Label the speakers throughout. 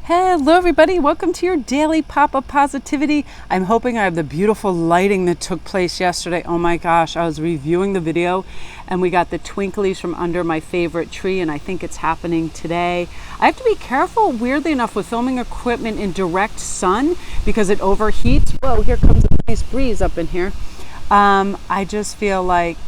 Speaker 1: Hello everybody, welcome to your daily pop of positivity. I'm hoping I have the beautiful lighting that took place yesterday. Oh my gosh, I was reviewing the video and we got the twinklies from under my favorite tree, and I think it's happening today. I have to be careful, weirdly enough, with filming equipment in direct sun because it overheats. Whoa, here comes a nice breeze up in here. I just feel like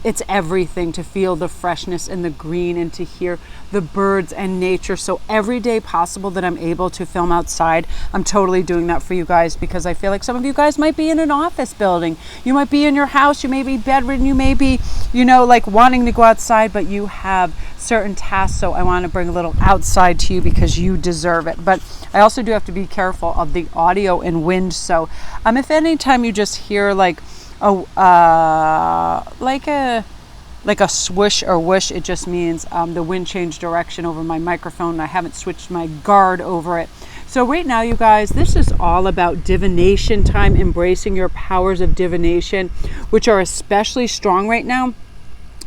Speaker 1: it's everything to feel the freshness and the green and to hear the birds and nature. So every day possible that I'm able to film outside, I'm totally doing that for you guys, because I feel like some of you guys might be in an office building. You might be in your house, you may be bedridden, you may be, like wanting to go outside, but you have certain tasks. So I want to bring a little outside to you because you deserve it. But I also do have to be careful of the audio and wind. So if anytime you just hear like a swoosh or whoosh, it just means the wind changed direction over my microphone. I haven't switched my guard over it. So right now, you guys, this is all about divination time, embracing your powers of divination, which are especially strong right now,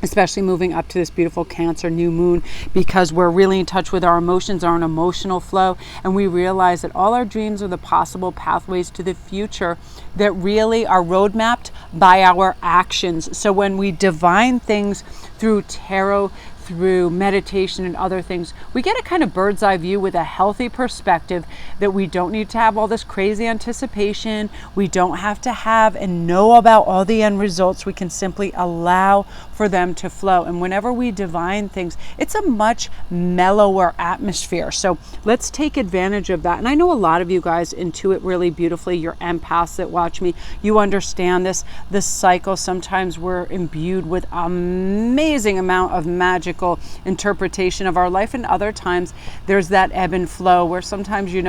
Speaker 1: especially moving up to this beautiful Cancer new moon, because we're really in touch with our emotions, our emotional flow, and we realize that all our dreams are the possible pathways to the future that really are roadmapped by our actions. So when we divine things through tarot, through meditation and other things, we get a kind of bird's eye view with a healthy perspective that we don't need to have all this crazy anticipation. We don't have to have and know about all the end results. We can simply allow for them to flow. And whenever we divine things, it's a much mellower atmosphere. So let's take advantage of that. And I know a lot of you guys intuit really beautifully. You're empaths that watch me. You understand this cycle. Sometimes we're imbued with amazing amount of magical interpretation of our life, and other times there's that ebb and flow where sometimes we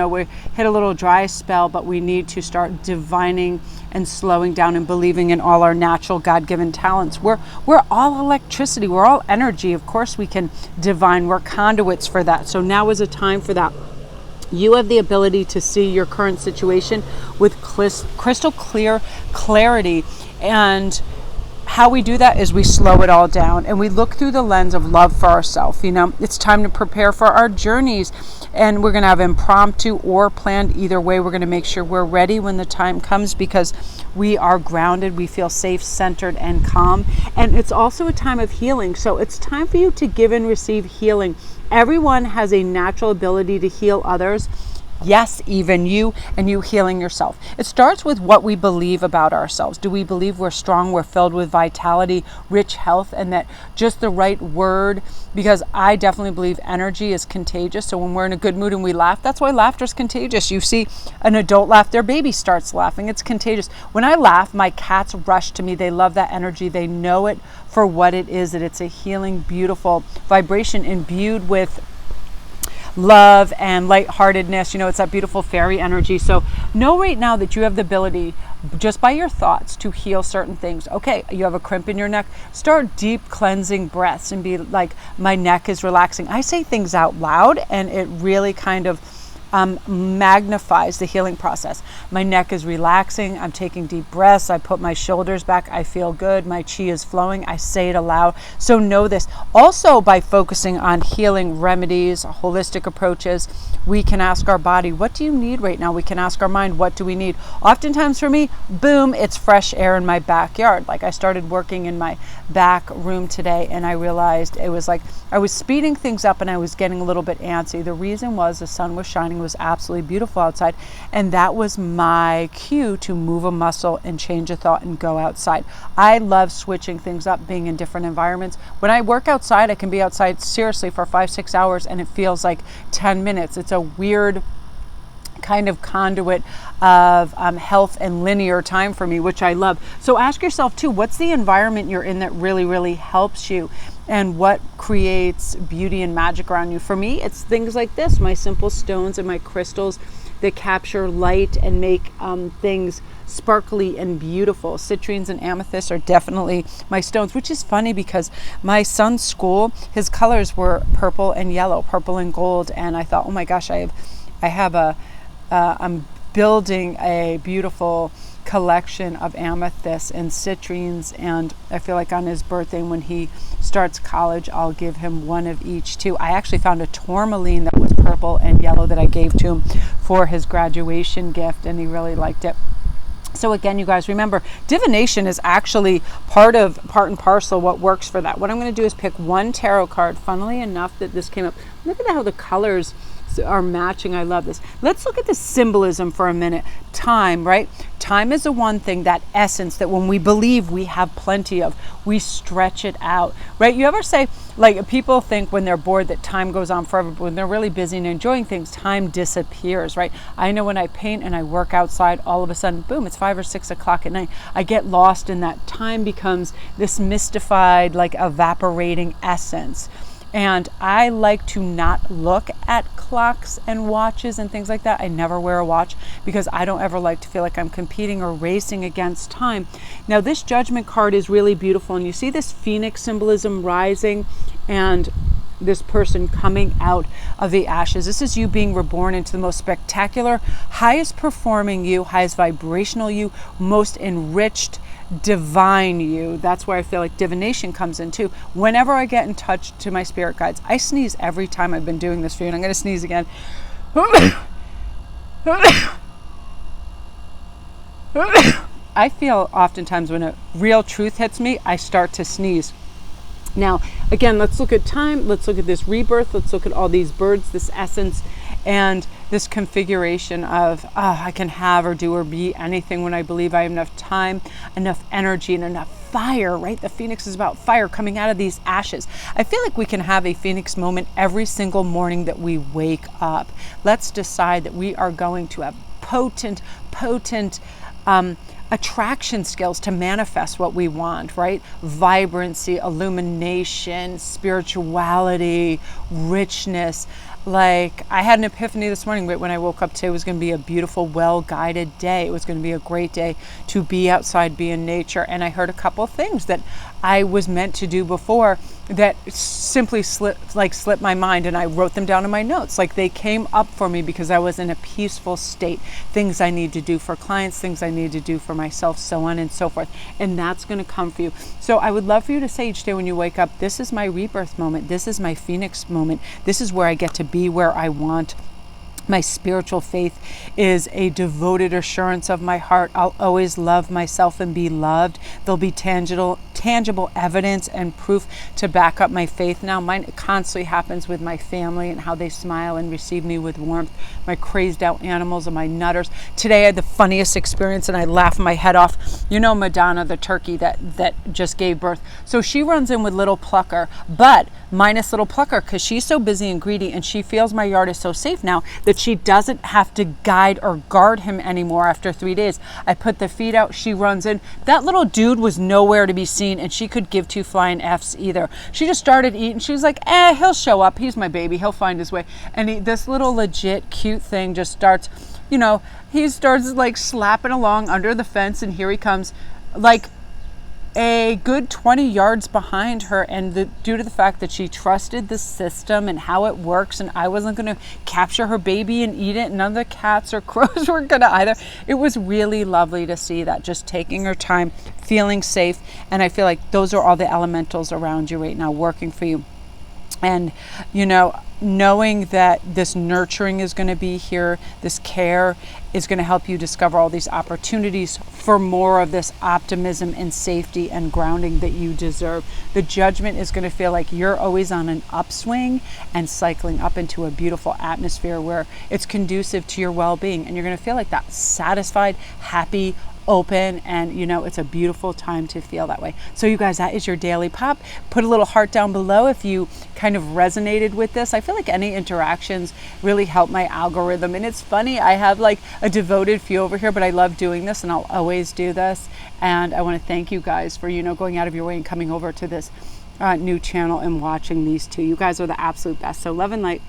Speaker 1: hit a little dry spell, but we need to start divining and slowing down and believing in all our natural God-given talents. We're all electricity, we're all energy. Of course we can divine, we're conduits for that. So now is a time for that. You have the ability to see your current situation with crystal clear clarity, and how we do that is we slow it all down and we look through the lens of love for ourselves. It's time to prepare for our journeys, and we're going to have impromptu or planned. Either way, we're going to make sure we're ready when the time comes, because we are grounded, we feel safe, centered, and calm. And it's also a time of healing. So it's time for you to give and receive healing. Everyone has a natural ability to heal others. Yes, even you, and you healing yourself. It starts with what we believe about ourselves. Do we believe we're strong, we're filled with vitality, rich health, and that just the right word? Because I definitely believe energy is contagious. So when we're in a good mood and we laugh, that's why laughter is contagious. You see an adult laugh, their baby starts laughing. It's contagious. When I laugh, my cats rush to me. They love that energy. They know it for what it is, that it's a healing, beautiful vibration imbued with love and lightheartedness. It's that beautiful fairy energy. So know right now that you have the ability, just by your thoughts, to heal certain things. Okay, you have a crimp in your neck, start deep cleansing breaths and be like, my neck is relaxing. I say things out loud and it really kind of magnifies the healing process. My neck is relaxing. I'm taking deep breaths. I put my shoulders back. I feel good. My chi is flowing. I say it aloud. So know this. Also, by focusing on healing remedies, holistic approaches, we can ask our body, what do you need right now? We can ask our mind, what do we need? Oftentimes for me, boom, it's fresh air in my backyard. Like I started working in my back room today and I realized it was like I was speeding things up and I was getting a little bit antsy. The reason was the sun was shining, was absolutely beautiful outside, and that was my cue to move a muscle and change a thought and go outside. I love switching things up, being in different environments. When I work outside, I can be outside seriously for 5-6 hours and it feels like 10 minutes. It's a weird kind of conduit of health and linear time for me, which I love. So ask yourself too, what's the environment you're in that really, really helps you? And what creates beauty and magic around you? For me, it's things like this, my simple stones and my crystals that capture light and make things sparkly and beautiful. Citrines and amethysts are definitely my stones, which is funny because my son's school, his colors were purple and yellow, purple and gold. And I thought, oh my gosh, I'm building a beautiful collection of amethysts and citrines, and I feel like on his birthday when he starts college I'll give him one of each too. I actually found a tourmaline that was purple and yellow that I gave to him for his graduation gift, and he really liked it. So again, you guys, remember, divination is actually part and parcel what works for that. What I'm going to do is pick one tarot card. Funnily enough that this came up. Look at how the colors are matching. I love this. Let's look at the symbolism for a minute. Time, right? Time is the one thing, that essence that when we believe we have plenty of, we stretch it out, right? You ever say, like, people think when they're bored that time goes on forever, but when they're really busy and enjoying things, time disappears, right? I know when I paint and I work outside, all of a sudden, boom, it's 5 or 6 o'clock at night. I get lost in that. Time becomes this mystified, like evaporating essence. And I like to not look at clocks and watches and things like that. I never wear a watch because I don't ever like to feel like I'm competing or racing against time. Now, this Judgment card is really beautiful, and you see this phoenix symbolism rising and this person coming out of the ashes. This is you being reborn into the most spectacular, highest performing you, highest vibrational you, most enriched, divine you. That's where I feel like divination comes in too. Whenever I get in touch to my spirit guides, I sneeze every time. I've been doing this for you, and I'm going to sneeze again. I feel oftentimes when a real truth hits me, I start to sneeze. Now, again, let's look at time. Let's look at this rebirth. Let's look at all these birds, this essence, and this configuration of I can have or do or be anything when I believe I have enough time, enough energy, and enough fire, right? The phoenix is about fire coming out of these ashes. I feel like we can have a phoenix moment every single morning that we wake up. Let's decide that we are going to have potent attraction skills to manifest what we want, right? Vibrancy, illumination, spirituality, richness. Like, I had an epiphany this morning when I woke up today. It was going to be a beautiful, well-guided day. It was going to be a great day to be outside, be in nature. And I heard a couple of things that I was meant to do before that simply slipped my mind, and I wrote them down in my notes. Like, they came up for me because I was in a peaceful state. Things I need to do for clients, things I need to do for myself, so on and so forth. And that's going to come for you. So I would love for you to say each day when you wake up, this is my rebirth moment. This is my phoenix moment. This is where I get to be where I want. My spiritual faith is a devoted assurance of my heart. I'll always love myself and be loved. There'll be tangible evidence and proof to back up my faith. Now, mine constantly happens with my family and how they smile and receive me with warmth. My crazed out animals and my nutters. Today I had the funniest experience and I laughed my head off. You know Madonna, the turkey that just gave birth. So she runs in with little Plucker, but minus little Plucker because she's so busy and greedy, and she feels my yard is so safe now that she doesn't have to guide or guard him anymore after 3 days. I put the feed out, she runs in. That little dude was nowhere to be seen, and she could give two flying F's either. She just started eating. She was like, he'll show up. He's my baby. He'll find his way. And this little legit cute thing just starts, he starts like slapping along under the fence, and here he comes like a good 20 yards behind her, and due to the fact that she trusted the system and how it works, and I wasn't going to capture her baby and eat it, none of the cats or crows were going to either. It was really lovely to see that, just taking her time, feeling safe, and I feel like those are all the elementals around you right now working for you. And knowing that this nurturing is going to be here, this care is going to help you discover all these opportunities for more of this optimism and safety and grounding that you deserve. The Judgment is going to feel like you're always on an upswing and cycling up into a beautiful atmosphere where it's conducive to your well-being, and you're going to feel like that satisfied, happy, open, and it's a beautiful time to feel that way. So you guys, that is your daily pop. Put a little heart down below if you kind of resonated with this. I feel like any interactions really help my algorithm, and it's funny, I have like a devoted few over here, but I love doing this and I'll always do this. And I want to thank you guys for going out of your way and coming over to this new channel and watching these two. You guys are the absolute best. So love and light.